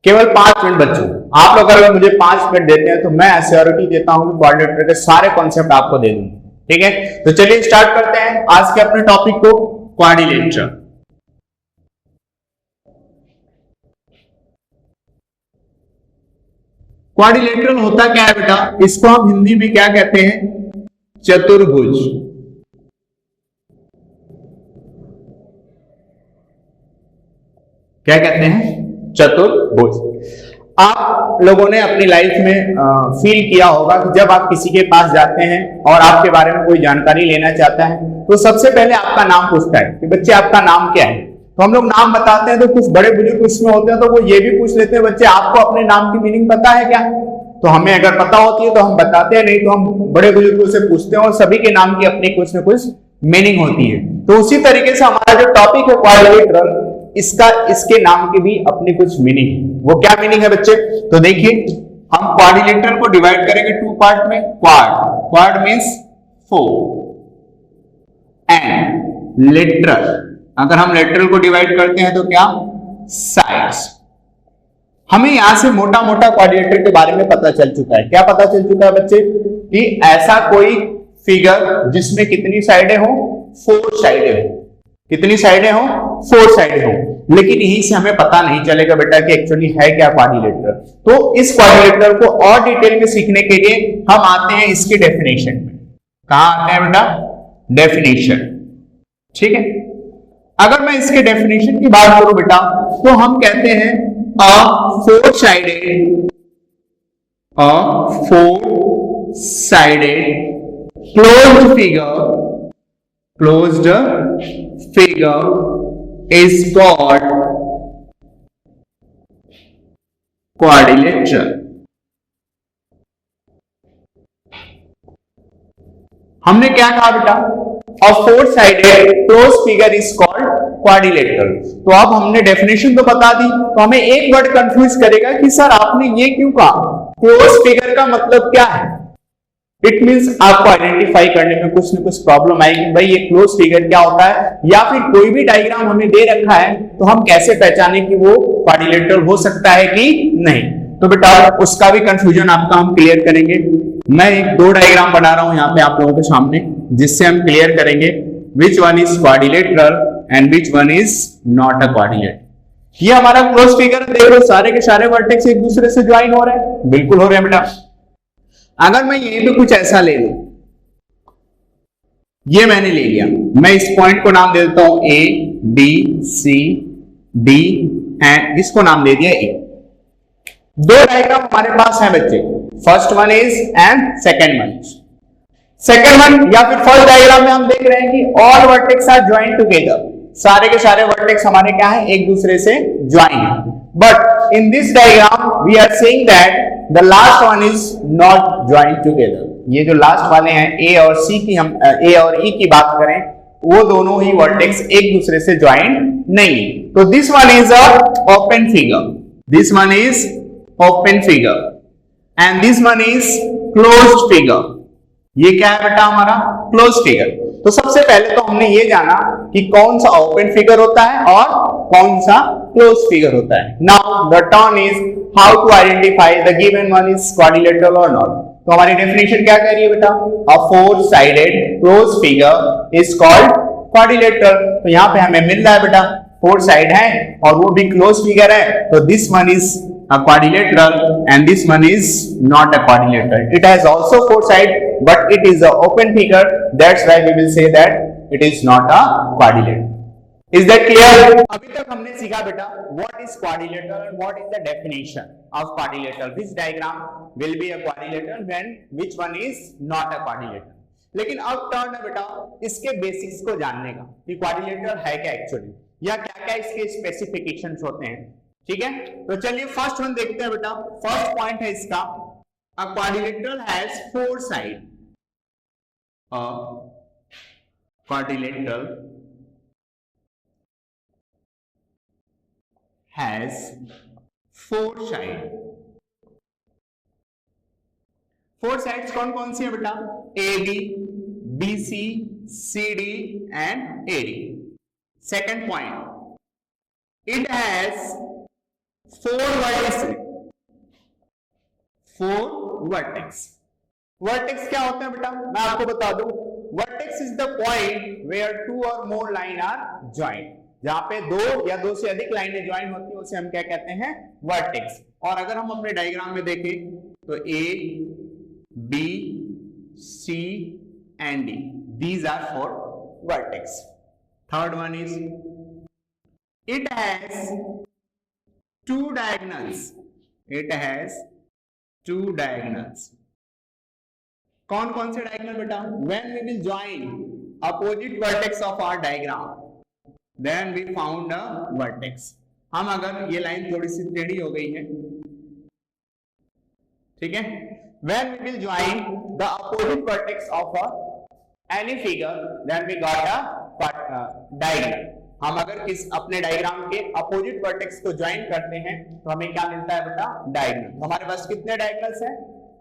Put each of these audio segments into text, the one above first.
केवल 5 मिनट बच्चों, आप लोग अगर मुझे 5 मिनट देते हैं तो मैं एश्योरिटी देता हूं कि क्वाड्रिलेटरल के सारे कॉन्सेप्ट आपको दे दूंगा। ठीक है, तो चलिए स्टार्ट करते हैं आज के अपने टॉपिक को, क्वाड्रिलेटरल। क्वाड्रिलेटरल होता क्या है बेटा, इसको हम हिंदी में क्या कहते हैं, चतुर्भुज। क्या कहते हैं, चतुर्भुज। आप लोगों ने अपनी लाइफ में फील किया होगा कि जब आप किसी के पास जाते हैं और आपके बारे में कोई जानकारी लेना चाहता है तो सबसे पहले आपका नाम पूछता है कि बच्चे आपका नाम क्या है। तो हम लोग नाम बताते हैं तो कुछ बड़े बुजुर्ग उसमें होते हैं तो वो ये भी पूछ लेते हैं बच्चे आपको अपने नाम की मीनिंग पता है क्या। तो हमें अगर पता होती है तो हम बताते हैं, नहीं तो हम बड़े बुजुर्गों से पूछते हैं और सभी के नाम की अपनी कुछ न कुछ मीनिंग होती है। तो उसी तरीके से हमारा जो टॉपिक है क्वाड्रिलेटरल, इसका इसके नाम की भी अपनी कुछ मीनिंग है। वो क्या मीनिंग है बच्चे, तो देखिए हम क्वाड्रिलेटरल को डिवाइड करेंगे 2 पार्ट में। क्वाड मींस 4 एंड लेटरल, अगर हम लेटरल को डिवाइड करते हैं तो क्या, साइड्स। हमें यहां से मोटा मोटा क्वाड्रिलेटरल के बारे में पता चल चुका है। क्या पता चल चुका है बच्चे, कि ऐसा कोई फिगर जिसमें कितनी साइडें हो, 4 साइडें हो। कितनी साइडें हो, 4 साइडें हो। लेकिन यहीं से हमें पता नहीं चलेगा बेटा कि एक्चुअली है क्या क्वाड्रिलेटरल। तो इस क्वाड्रिलेटरल को और डिटेल में सीखने के लिए हम आते हैं इसके डेफिनेशन में। कहां आते हैं बेटा, डेफिनेशन। ठीक है, अगर मैं इसके डेफिनेशन की बात करूं बेटा तो हम कहते हैं a four sided closed figure is called quadrilateral। हमने क्या कहा बेटा, a four sided closed figure is called quadrilateral. तो अब हमने डेफिनेशन तो बता दी, तो हमें एक वर्ड कंफ्यूज करेगा कि सर आपने ये क्यों कहा, क्लोज फिगर का मतलब क्या है। इट मींस आपको आइडेंटिफाई करने में कुछ न कुछ प्रॉब्लम आएगी, भाई ये क्लोज फिगर क्या होता है, या फिर कोई भी डायग्राम हमें दे रखा है तो हम कैसे पहचाने कि वो क्वाड्रिलेटरल हो सकता है कि नहीं। तो बेटा उसका भी कंफ्यूजन आपका हम क्लियर करेंगे। मैं एक 2 डायग्राम बना रहा हूं यहाँ पे आप लोगों के सामने, जिससे हम क्लियर करेंगे विच one is quadrilateral and which one is not a quadrilateral. ये हमारा क्लोज फिगर है, देखो सारे के सारे वर्टेक्स एक दूसरे से ज्वाइन हो रहे हैं, बिल्कुल हो रहे हैं बेटा। अगर मैं यहीं पे कुछ ऐसा ले लूं, ये मैंने ले लिया, मैं इस पॉइंट को नाम दे देता हूं A B C D and इसको नाम दे दिया ए। 2 डायग्राम हमारे पास है बच्चे, first one is and second one is. Second one या फिर फर्स्ट डायग्राम में हम देख रहे हैं कि all vertex are join together, सारे के सारे वर्टेक्स हमारे क्या है, एक दूसरे से ज्वाइन है। But in this diagram we are saying that the last one is not join together. ये जो लास्ट वाले हैं ए और सी की, हम ए और ई की बात करें, वो दोनों ही वर्टेक्स एक दूसरे से ज्वाइन नहीं। तो this one is a open figure, this one is open figure and this one is closed figure. ये क्या है बेटा, हमारा क्लोज फिगर। तो सबसे पहले तो हमने ये जाना कि कौन सा ओपन फिगर होता है और कौन सा क्लोज फिगर होता है। Now the turn is how to identify the given one is quadrilateral और नॉट। तो हमारी डेफिनेशन क्या कह रही है बेटा, a 4 sided close figure is called quadrilateral. तो यहाँ पे हमें मिल रहा है बेटा 4 साइड है और वो भी क्लोज फिगर है, तो this one is a quadrilateral and this one is not a quadrilateral. It has also 4 sides but it is a open figure, that's why we will say that it is not a quadrilateral. Is that clear? अभी तक हमने सीखा बेटा what is quadrilateral and what is the definition of quadrilateral. Which diagram will be a quadrilateral when which one is not a quadrilateral. लेकिन अब turn है बेटा इसके बेसिक्स को जानने का कि क्वाड्रिलेटरल है क्या एक्चुअली, या क्या क्या इसके स्पेसिफिकेशंस होते हैं। ठीक है, तो चलिए फर्स्ट वन देखते हैं बेटा। फर्स्ट पॉइंट है इसका, अ quadrilateral has 4 side. A quadrilateral has 4 side. 4 sides कौन कौन सी है बेटा, A B, B C, C D and A D. Second point, it has 4 vertices, 4 vertex। Vertex क्या होते हैं बेटा, मैं आपको बता दूं, vertex is the point where 2 और मोर लाइन आर ज्वाइंट, जहां पे 2 या 2 से अधिक लाइनें ज्वाइन होती है उसे हम क्या कहते हैं, वर्टेक्स। और अगर हम अपने डायग्राम में देखें तो A B C and D, these are 4 vertex. Third one is it has 2 diagonals, it has 2 diagonals। कौन कौन से डायगोनल बेटा, when we will join opposite vertex of our diagram then we found a vertex। हम अगर ये line थोड़ी सी टेढ़ी हो गई है, ठीक है, when we will join the opposite vertex of any figure then we got a diagonal। हम अगर इस अपने डायग्राम के अपोजिट वर्टेक्स को ज्वाइन करते हैं तो हमें क्या मिलता है बेटा, डायगोनल। हमारे पास कितने डायगोनल्स हैं,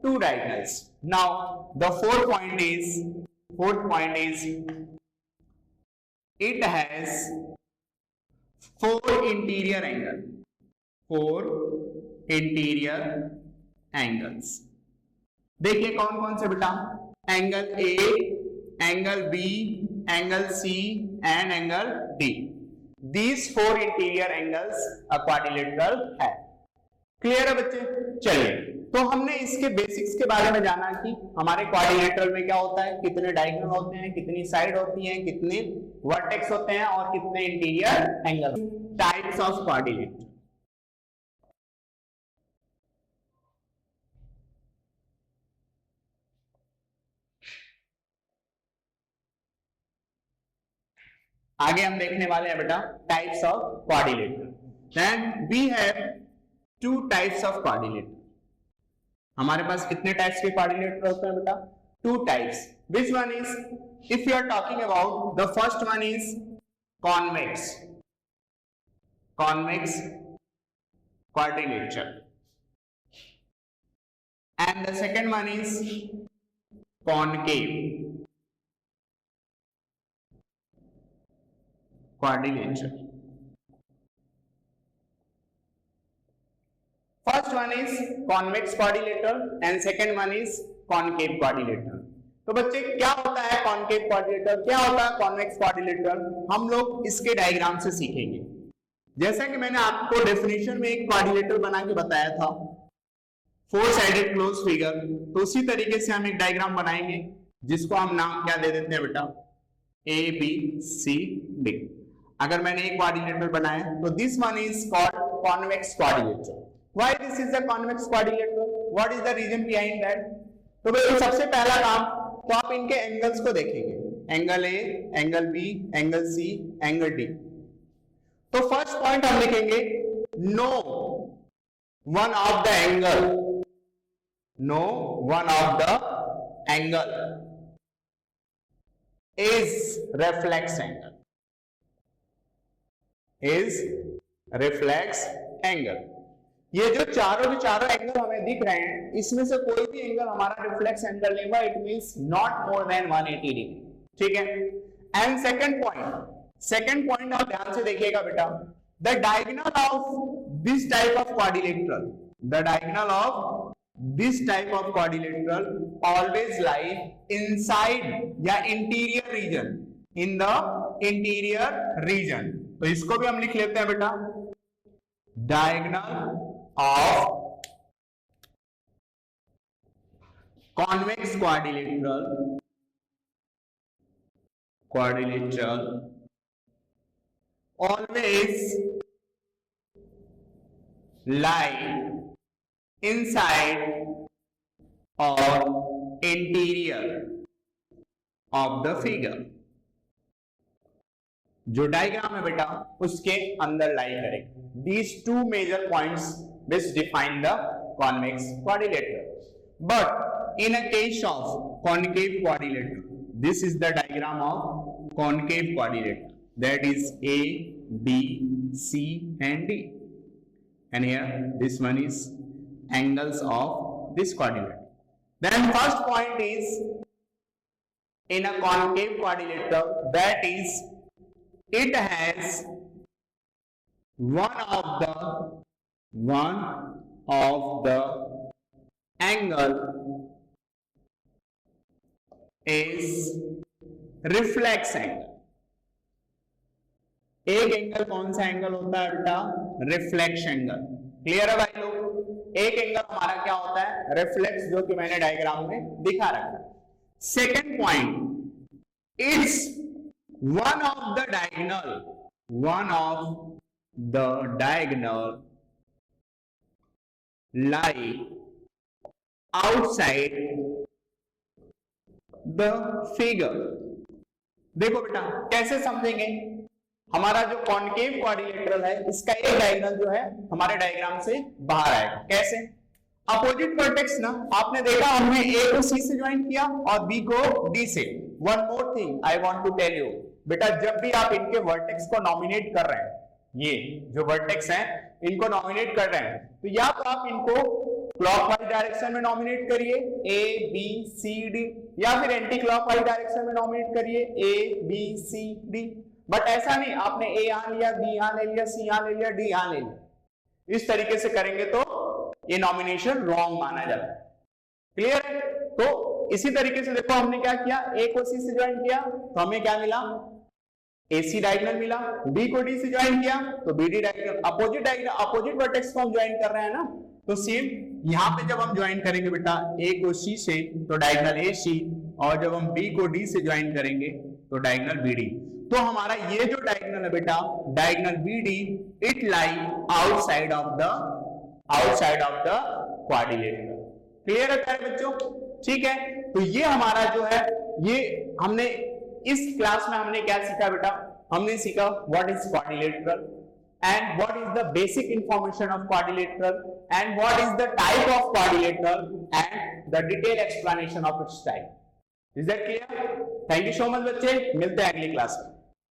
2 diagonals। Now the fourth point is it has 4 interior angles, 4 interior angles। देखिए कौन कौन से बेटा, angle A, angle B, angle C and angle D. These 4 interior angles a quadrilateral है। क्लियर है बच्चे? चलिए, तो हमने इसके बेसिक्स के बारे में जाना कि हमारे क्वाड्रिलेटरल में क्या होता है, कितने डायगोनल होते हैं, कितनी साइड होती हैं, कितने वर्टेक्स होते हैं और कितने interior angle. Types of quadrilateral. आगे हम देखने वाले हैं बेटा types of quadrilateral. Then we have 2 types of quadrilateral. हमारे पास कितने टाइप्स के क्वाड्रिलेटरल होते हैं बेटा, 2 types. Which one is, if you are talking about, the first one is convex, convex quadrilateral, and the second one is concave quadrilateral। First one is convex quadrilateral and second one is concave quadrilateral। तो बच्चे क्या होता है concave quadrilateral, क्या होता है convex quadrilateral, हम लोग इसके डायग्राम से सीखेंगे। जैसा कि मैंने आपको डेफिनेशन में एक क्वाड्रिलेटरल बना के बताया था, 4 साइडेड क्लोज फिगर, तो उसी तरीके से हम एक डायग्राम बनाएंगे जिसको हम नाम क्या दे देते हैं बेटा, ए बी सी डी। अगर मैंने एक क्वाड्रिलेटरल बनाया तो this one is called convex quadrilateral. Why this is the convex quadrilateral, what is the reason behind that. तो भाई सबसे पहला काम, तो आप इनके एंगल्स को देखेंगे, angle A, angle B, angle C, angle D. तो फर्स्ट पॉइंट हम लिखेंगे, no one of the angle, no one of the angle is reflex angle, is reflex angle. ये जो चारों के चारों एंगल हमें दिख रहे हैं, इसमें से कोई भी एंगल हमारा रिफ्लेक्स एंगल नहीं हुआ, it means not more than 180 degree. ठीक है। एंड सेकंड पॉइंट आप ध्यान से देखिएगा बेटा, the diagonal of this type of quadrilateral, the diagonal of this type of quadrilateral always lie inside या interior region, in the interior region. तो इसको भी हम लिख लेते हैं बेटा, diagonal of convex quadrilateral always lie inside or interior of the figure। जो डायग्राम है बेटा उसके अंदर लाई करेगा। These 2 major points which define the convex quadrilateral, but in a case of concave quadrilateral, this is the diagram of concave quadrilateral, that is A, B, C and D, and here this one is angles of this quadrilateral। Then first point is in a concave quadrilateral, that is it has one of the one of the angle is reflex angle. एक angle कौन सा angle होता है बेटा? Reflex angle. Clear है भाई लोग? एक एंगल हमारा क्या होता है? रिफ्लेक्स, जो कि मैंने डायग्राम में दिखा रखा है. Second point, it's one of the diagonal lie outside the figure. देखो बेटा कैसे समझेंगे? हमारा जो कॉनकेव क्वाड्रिलेटरल है, इसका एक डायगोनल जो है हमारे डायग्राम से बाहर आएगा. कैसे? अपोजिट वर्टेक्स ना, आपने देखा हमने ए को सी से ज्वाइन किया और बी को डी से. One more thing I want to tell you बेटा, जब भी आप इनके वर्टेक्स को नॉमिनेट कर रहे हैं, ये जो वर्टेक्स हैं इनको नॉमिनेट कर रहे हैं, तो या तो आप इनको क्लॉकवाइज डायरेक्शन में नॉमिनेट करिए ए बी सी डी, या फिर एंटी क्लॉकवाइज डायरेक्शन में नॉमिनेट करिए A B C D. But ऐसा नहीं आपने ए यहां लिया, बी यहां ले लिया, सी यहां ले लिया, डी यहां ले लिया. इस तरीके से करेंगे तो ये नॉमिनेशन रॉन्ग माना जाता है. क्लियर है? तो इसी तरीके से देखो हमने क्या किया, ए को सी से ज्वाइन किया तो हमें क्या मिला? AC डायगोनल मिला. B को D से ज्वाइन किया तो BD डायगोनल. अपोजिट वर्टेक्स को हम ज्वाइन कर रहे हैं ना, तो सेम यहां पे जब हम ज्वाइन करेंगे बेटा A को C से तो डायगोनल AC, और जब हम B को D से ज्वाइन करेंगे तो डायगोनल BD. तो हमारा ये जो डायगोनल है बेटा, diagonal BD, it lie outside of the quadrilateral. Clear है प्यारे बच्चों? ठीक है, तो ये हमारा जो है, ये हमने इस क्लास में हमने क्या सीखा बेटा? हमने सीखा what is quadrilateral and what is the basic information of quadrilateral and what is the type of quadrilateral and the detail explanation of its type. Is that clear? Thank you so much बच्चे, मिलते हैं अगली class में.